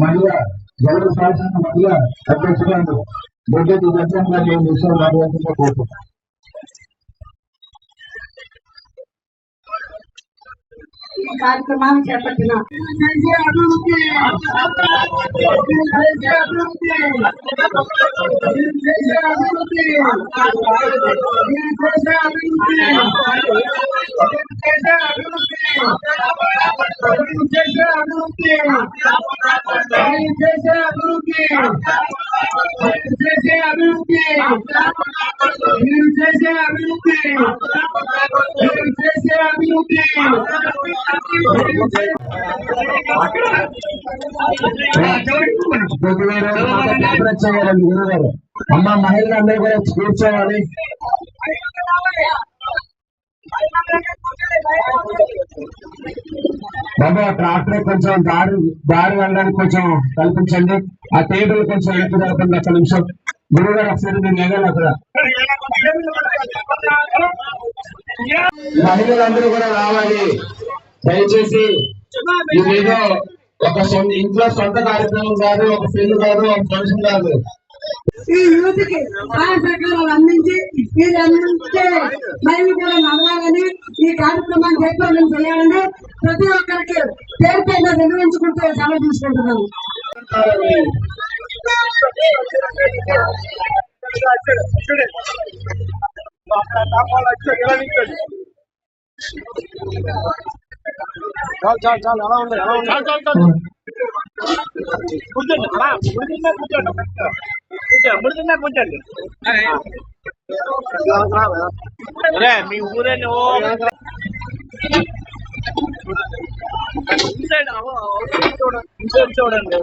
మరియు గౌరవ శాసన మరియు అధ్యక్షురాలు బొడ్డెట్టి దర్శనం గారి విషయం మాట్లాడుతూ కోరుకుంటాం. ఈ కార్యక్రమాన్ని చేపట్టిన అమ్మ మహిళలు అందరూ కూడా కూర్చోవాలి. బాబా ట్రాక్టర్ కొంచెం దారి వెళ్ళడానికి కొంచెం కల్పించండి. ఆ టేబుల్ కొంచెం వెనక్కి జరపండి. ఒక్క నిమిషం గురుగారు ఒకసారి మీరు లేగాలి. అక్కడ మహిళలందరూ కూడా రావాలి దయచేసి. ఇదేదో ఒక ఇంట్లో సొంత కార్యక్రమం కాదు, ఒక పెళ్లి కాదు, ఒక ఫంక్షన్ కాదు. ఈ యూత్ కి సహాయ సహకారాలు అందించి మీరు అందించే మహిళలు కూడా నడవాలని ఈ కార్యక్రమాన్ని జయప్రదం చేయాలని ప్రతి ఒక్కరికి పేరు పేరుగా నిర్వహించుకుంటూ సెలవు తీసుకుంటున్నాను. చాలు అలా ఉంది కూర్చోండి. మీ ఊరే చూడండి.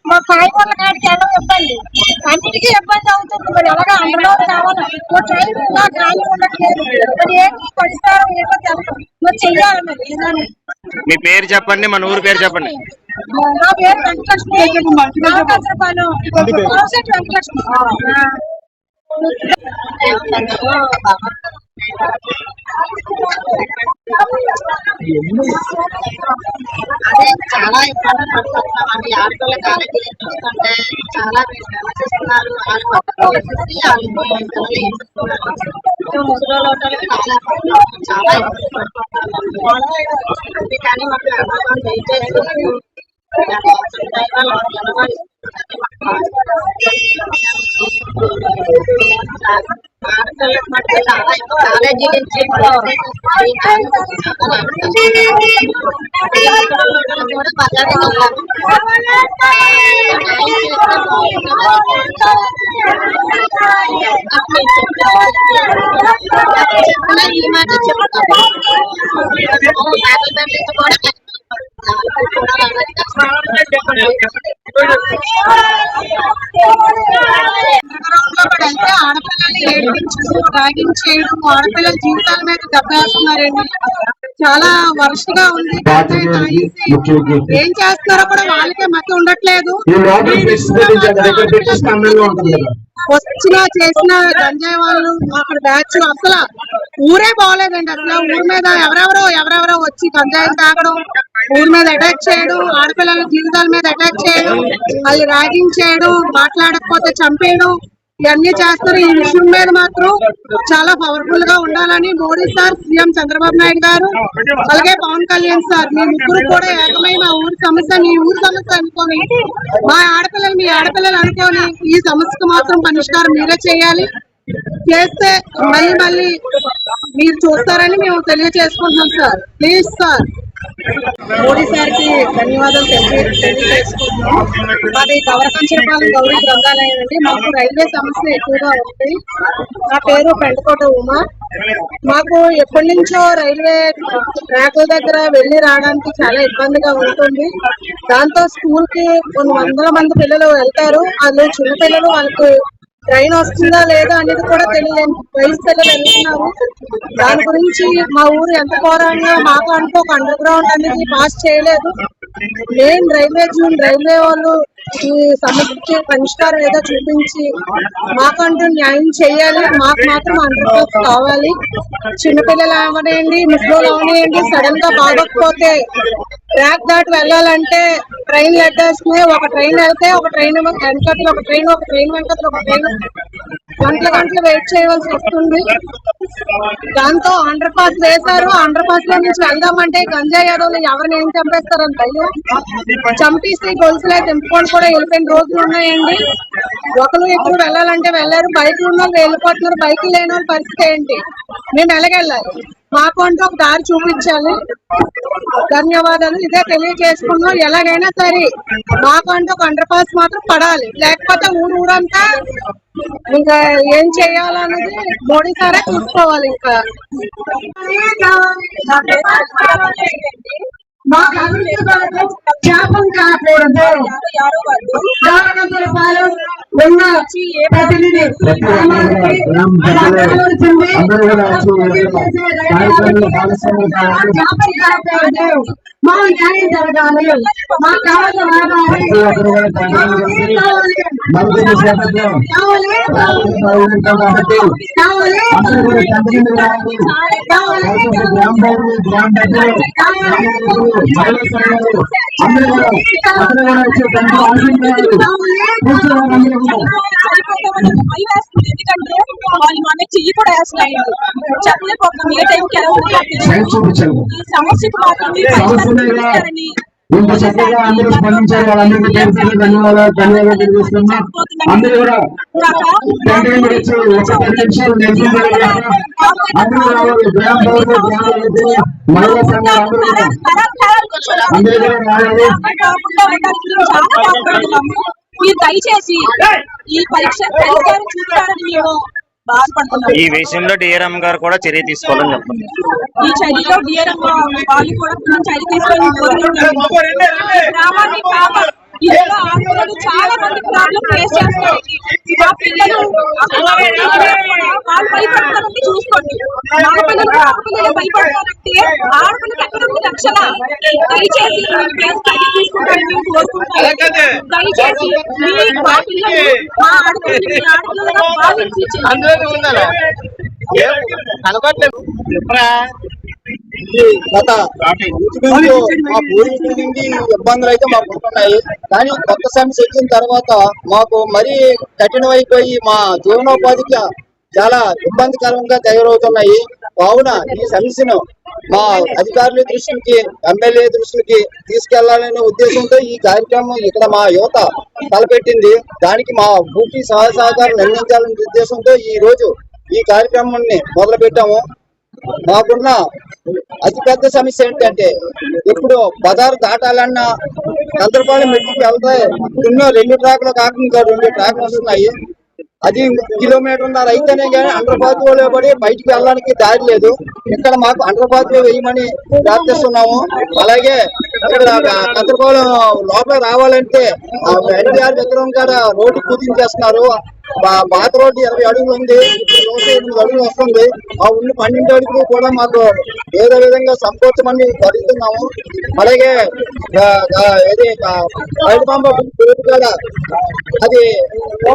మా కాయ వాళ్ళ కాడికి ఎలా ఇబ్బంది, అన్నిటికీ ఇబ్బంది అవుతుంది. మరి అలాగా అందులో కావాలి ఖాళీ ఉండట్లేదు. మరి ఏంటి పరిష్కారం ఏమో తెలుసు, మరి చెయ్యాలి. మరి ఏదైనా మీ పేరు చెప్పండి, మన ఊరు పేరు చెప్పండి. నా పేరు వెంకటలక్ష్మి, వెంకటలక్ష్మి. అదే చాలా ఇబ్బంది పడుతున్నామండి. ఆడపిల్ల కాలేజీ చూస్తుంటే చాలా విమర్శిస్తున్నారు. ముసలి చాలా ఇబ్బంది పడుతున్నారు. కానీ మాకు ఎవరు దయచేసి ఆడపిల్లకి మట్టి చాలా కాలేజీ నుంచి కూడా ఈ మాట చెప్తాను. గ్రౌండ్ లో కూడా వెళ్తే ఆడపిల్లల్ని ఏడిపించడం, ర్యాగింగ్ చేయడం, ఆడపిల్లల జీవితాల మీద దెబ్బేస్తున్నారండి. చాలా వరస్ట్ గా ఉంది. ఏం చేస్తున్నారో కూడా వాళ్ళకే మతి ఉండట్లేదు. వచ్చినా చేసిన గంజాయి వాళ్ళు అక్కడ బ్యాచ్ అసలు ఊరే బాగోలేదండి. అసలు ఊరి మీద ఎవరెవరో వచ్చి గంజాయి తాగడం, ఊరి మీద అటాక్ చేయడం, ఆడపిల్లల జీవితాల మీద అటాక్ చేయడం, వాళ్ళు ర్యాగింగ్ చేయడం, మాట్లాడకపోతే చంపేయడం, ఇవన్నీ చేస్తారు. ఈ విషయం మీద మాత్రం చాలా పవర్ఫుల్ గా ఉండాలని మోడీ సార్, సీఎం చంద్రబాబు నాయుడు గారు, అలాగే పవన్ కళ్యాణ్ సార్, మీ ముగ్గురు కూడా ఏకమై మా ఊరి సమస్య మీ ఊరి సమస్య అనుకోని, మా ఆడపిల్లలు మీ ఆడపిల్లలు అనుకోని ఈ సమస్యకు మాత్రం పరిష్కారం మీరే చేయాలి. చేస్తే మళ్ళీ మీరు చూస్తారని మేము తెలియజేసుకుంటున్నాం sir. Please sir. Modi sir కి ధన్యవాదాలు తెలియజేసుకుంటున్నాం. మాది గౌరకంచరపాలెం గౌరీ గ్రంథాలయం అండి. మాకు రైల్వే సమస్య ఎక్కువగా ఉంది. నా పేరు పెంటకోట ఉమా. మాకు ఎప్పటి నుంచో రైల్వే ట్రాక్ దగ్గర వెళ్లి రావడానికి చాలా ఇబ్బందిగా ఉంటుంది. దాంతో స్కూల్ కి కొన్ని వందల మంది పిల్లలు వెళ్తారు. వాళ్ళు చిన్న పిల్లలు, వాళ్ళకి ట్రైన్ వస్తుందా లేదా అనేది కూడా తెలియలేని వయసు పిల్లలు వెళ్తున్నారు. దాని గురించి మా ఊరు ఎంత పోరాడినా మాకు అంటూ ఒక అండర్ గ్రౌండ్ అనేది పాస్ చేయలేదు. మెయిన్ రైల్వే వాళ్ళు ఈ సమస్యకి పరిష్కారం ఏదో చూపించి మాకంటూ న్యాయం చేయాలి. మాకు మాత్రం అండర్ పాస్ కావాలి. చిన్నపిల్లలు అవనేయండి, ముసలోళ్ళు అవనేయండి, సడన్ గా బాగోకపోతే ట్రాక్ దాటి వెళ్ళాలంటే ట్రైన్లు అడ్డేస్తున్నాయి. ఒక ట్రైన్ వెళ్తే ఒక ట్రైన్ వెనకట్లు, ఒక ట్రైన్ వెనకట్లు, ఒక ట్రైన్ గంటలు వెయిట్ చేయవలసి వస్తుంది. దాంతో అండర్ పాస్ వేశారు. అండర్ పాస్ లో నుంచి వెళ్దామంటే గంజాయి యాదవులు ఎవరిని ఏం చంపేస్తారని భయం. చంపేసి గొలుసులే తెంపుకొని కూడా వెళ్ళిపోయిన రోజులు ఉన్నాయండి. ఒకరు ఇద్దరు వెళ్ళాలంటే వెళ్ళారు. బైక్లు ఉన్న వాళ్ళు వెళ్ళిపోతున్నారు. బైక్లు లేని వాళ్ళ పరిస్థితి ఏంటి? మేము ఎలాగెళ్ళాలి? మాకు అంటూ ఒక దారి చూపించాలి. ధన్యవాదాలు. ఇదే తెలియజేసుకున్నాం. ఎలాగైనా సరే మాకు అంటూ ఒక అండర్ పాస్ మాత్రం పడాలి. లేకపోతే ఊరంతా ఇంకా ఏం చేయాలన్నది మోడీ సారే చూసుకోవాలి. ఇంకా మాకు అభివృద్ధి కొరకు జ్ఞాపం కాకూడదు. గౌరవంతులపాలెం ఉన్న ప్రతినిధి జ్ఞాపం కాకూడదు. మా న్యాయం జరగాలి. మాకు కావాల్సిన ఎందుకంటే వాళ్ళు మన చెయ్యి కూడా వేస్తున్నాయి. చెప్పలేకపోతున్నాం ఏ టైంకి ఎలా ఈ సమస్యకు మాత్రం ఇంత చక్కగా అందరూ స్పందించారు. వాళ్ళందరికీ ధన్యవాదాలు తెలియజేస్తున్నాం. అందరూ కూడా వచ్చి ఒక 10 నిమిషాలు అందరూ రావాలి. గ్రామ మహిళా సంఘాలు అందరూ కూడా రావాలి. మీరు దయచేసి ఈ పరీక్ష ఫలితాలు చూస్తారని మేము బాధపడుతున్నాం. ఈ విషయంలో డిఆర్ఎం గారు కూడా చర్య తీసుకోవాలని చెప్పండి. ఈ చర్యలో డిఆర్ఎం వాళ్ళు కూడా చర్య తీసుకోవాలని గ్రామాన్ని కావాలి. ఇందులో ఆడపిల్లలు చాలా మంది ప్రాబ్లం ఫేస్ చేస్తారు. మా పిల్లలు వాళ్ళు భయపడతారని చూసుకోండి. ఆడపిల్లలు భయపడతారంటే ఆడపిల్లకి ఎక్కడ ఉంది రక్షణ? దయచేసి తీసుకుంటారని మేము కోరుకుంటున్నాం. దయచేసి మా పిల్లలు మా ఆడపిల్లలు భావించి గత మా పూర్వీకుల నుండి ఇబ్బందులు అయితే మాకు ఉంటున్నాయి. కానీ కొత్త సమస్య వచ్చిన తర్వాత మాకు మరీ కఠినమైపోయి మా జీవనోపాధికి చాలా ఇబ్బందికరంగా తయారవుతున్నాయి. కావున ఈ సమస్యను మా అధికారుల దృష్టికి, ఎమ్మెల్యే దృష్టికి తీసుకెళ్లాలనే ఉద్దేశంతో ఈ కార్యక్రమం ఇక్కడ మా యువత తలపెట్టింది. దానికి మా పూర్తి సహాయ సహకారం అందించాలనే ఉద్దేశంతో ఈ రోజు ఈ కార్యక్రమాన్ని మొదలు పెట్టాము. మాకున్న అతిపెద్ద సమస్య ఏంటంటే ఇప్పుడు బజారు దాటాలన్నా కందరపాలెం మెట్టికి వెళ్తే ఎన్నో 2 ట్రాక్లు కాకుండా 2 ట్రాక్లు వస్తున్నాయి. అది కిలోమీటర్న్నర అయితేనే కానీ అండర్ పాస్ లో పడి బయటికి వెళ్ళడానికి దారి లేదు. ఇక్కడ మాకు అండర్ పాస్ వేయమని ప్రార్థిస్తున్నాము. అలాగే ఇక్కడ కందరపాలెం లోపల రావాలంటే ఎన్టీఆర్ విగ్రహం కాడ రోడ్డు పూజించేస్తున్నారు. పాత రోడ్డు 20 అడుగులు ఉంది, ఇప్పుడు చూస్తే 8 అడుగులు వస్తుంది. ఆ ఉన్న 12 అడుగులు కూడా మాకు ఏదో విధంగా సంకోచమని జరుగుతున్నాము. అలాగే ఏది బయటపంప కూడా అది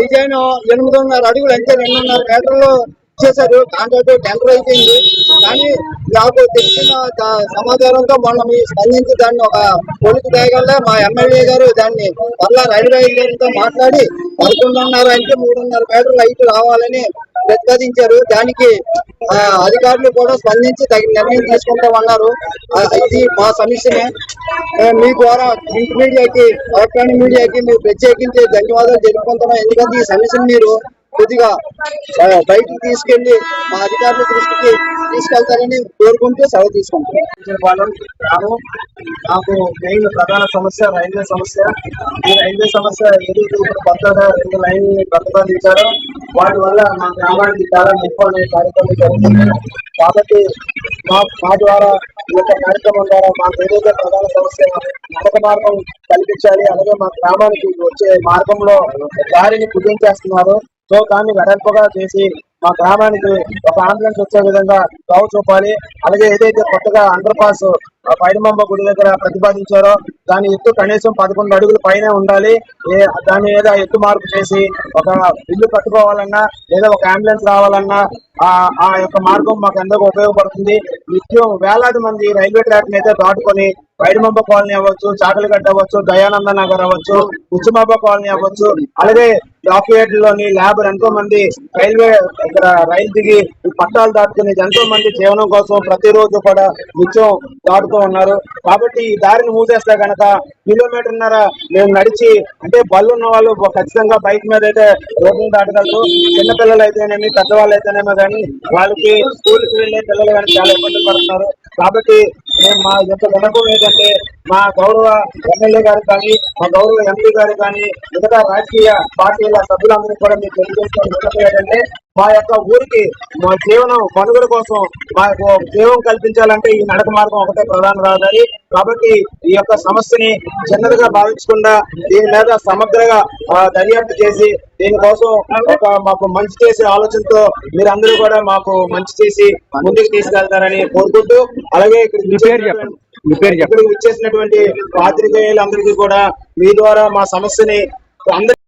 డిజైన్ 8.5 అడుగులు అంటే 2.5 మీటర్లు ఇచ్చేసారు. కాంట్రాక్ట్ టెండర్ అయిపోయింది. కానీ నాకు తెలిసిన సమాచారంతో మొన్న మీ స్పందించి దాన్ని ఒక పొలికి తేగల మా ఎమ్మెల్యే గారు దాన్ని మళ్ళా రైల్వే ఇంజనీర్తో మాట్లాడి 11.5 అంటే 3.5 మీటర్లు హైట్ రావాలని ప్రతిపాదించారు. దానికి అధికారులు కూడా స్పందించి తగిన నిర్ణయం తీసుకుంటామన్నారు. ఇది మా సమస్యనే. మీ ద్వారా ప్రింట్ మీడియాకి, ఎలక్ట్రానిక్ మీడియాకి మీరు ప్రత్యేకించి ధన్యవాదాలు తెలుపుకుంటున్నాం. ఎందుకంటే ఈ సమస్యను మీరు కొద్దిగా బయటికి తీసుకెళ్లి మా అధికారుల దృష్టికి తీసుకెళ్తారని కోరుకుంటూ సెలవు తీసుకుంటాం. నాకు మెయిన్ ప్రధాన సమస్య రైల్వే సమస్య. ఈ రైల్వే సమస్య ఏదైతే ఇప్పుడు కొత్తగా 2 లైన్లు ప్రతిపాదించారో వాటి వల్ల మా గ్రామానికి చాలా ముప్పు అనే కార్యక్రమం జరుగుతుంది. కాబట్టి మా ద్వారా ఈ యొక్క కార్యక్రమం ద్వారా మాకు ఏదైతే ప్రధాన సమస్య నడక మార్గం కల్పించాలి, అలాగే మా గ్రామానికి వచ్చే మార్గంలో దారిని కుదించేస్తున్నారు. సో దాన్ని వెడల్పుగా చేసి మా గ్రామానికి ఒక అంబులెన్స్ వచ్చే విధంగా తావు చూపాలి. అలాగే ఏదైతే కొత్తగా అండర్ పాస్ పైడిమంబ గుడి దగ్గర ప్రతిపాదించారో దాని ఎత్తు కనీసం 11 అడుగుల పైనే ఉండాలి. దాన్ని ఏదో ఎత్తు మార్పు చేసి ఒక ఇల్లు కట్టుకోవాలన్నా లేదా ఒక అంబులెన్స్ రావాలన్నా ఆ యొక్క మార్గం మాకు ఎంతో ఉపయోగపడుతుంది. నిత్యం వేలాది మంది రైల్వే ట్రాక్ అయితే దాటుకొని పైడిమంబ కాలనీ అవ్వచ్చు, చాకలిగడ్డ అవ్వచ్చు, దయానంద నగర్ అవ్వచ్చు, ఉచ్చిమాబ కాలనీ అవ్వచ్చు, అలాగే లోని లేబర్ ఎంతో మంది రైల్వే ఇక్కడ రైలు దిగి పట్టాలు దాటుకుని ఎంతో మంది జీవనం కోసం ప్రతిరోజు కూడా నిత్యం దాటుతూ ఉన్నారు. కాబట్టి ఈ దారిని మూసేస్తే కనుక 1.5 కిలోమీటర్న్నర మేము నడిచి, అంటే బళ్ళు ఉన్న వాళ్ళు ఖచ్చితంగా బైక్ మీద అయితే రోడ్డును దాటగలరు. చిన్నపిల్లలు అయితేనేమి, పెద్దవాళ్ళు అయితేనేమో కానీ వాళ్ళకి స్కూల్కి వెళ్ళే పిల్లలు కానీ చాలా ఇబ్బంది పడుతున్నారు. కాబట్టి మేము మా యొక్క వినపం ఏంటంటే మా గౌరవ ఎమ్మెల్యే గారు కానీ, మా గౌరవ ఎంపీ గారు కానీ, మిగతా రాజకీయ పార్టీల సభ్యులందరికీ కూడా మేము తెలియజేస్తున్న విషయం ఏంటంటే మా యొక్క ఊరికి మా జీవనం మనుగడ కోసం మాకు జీవం కల్పించాలంటే ఈ నడక మార్గం ఒకటే ప్రధాన రహదారి. కాబట్టి ఈ యొక్క సమస్యని చిన్నదిగా భావించకుండా దీని మీద సమగ్రంగా దర్యాప్తు చేసి దీనికోసం మాకు మంచి చేసే ఆలోచనతో మీరందరూ కూడా మాకు మంచి చేసి ముందుకు తీసుకెళ్తారని కోరుకుంటూ, అలాగే ఇక్కడికి ఇచ్చేసినటువంటి పాత్రికేయులందరికీ కూడా మీ ద్వారా మా సమస్యని అందరి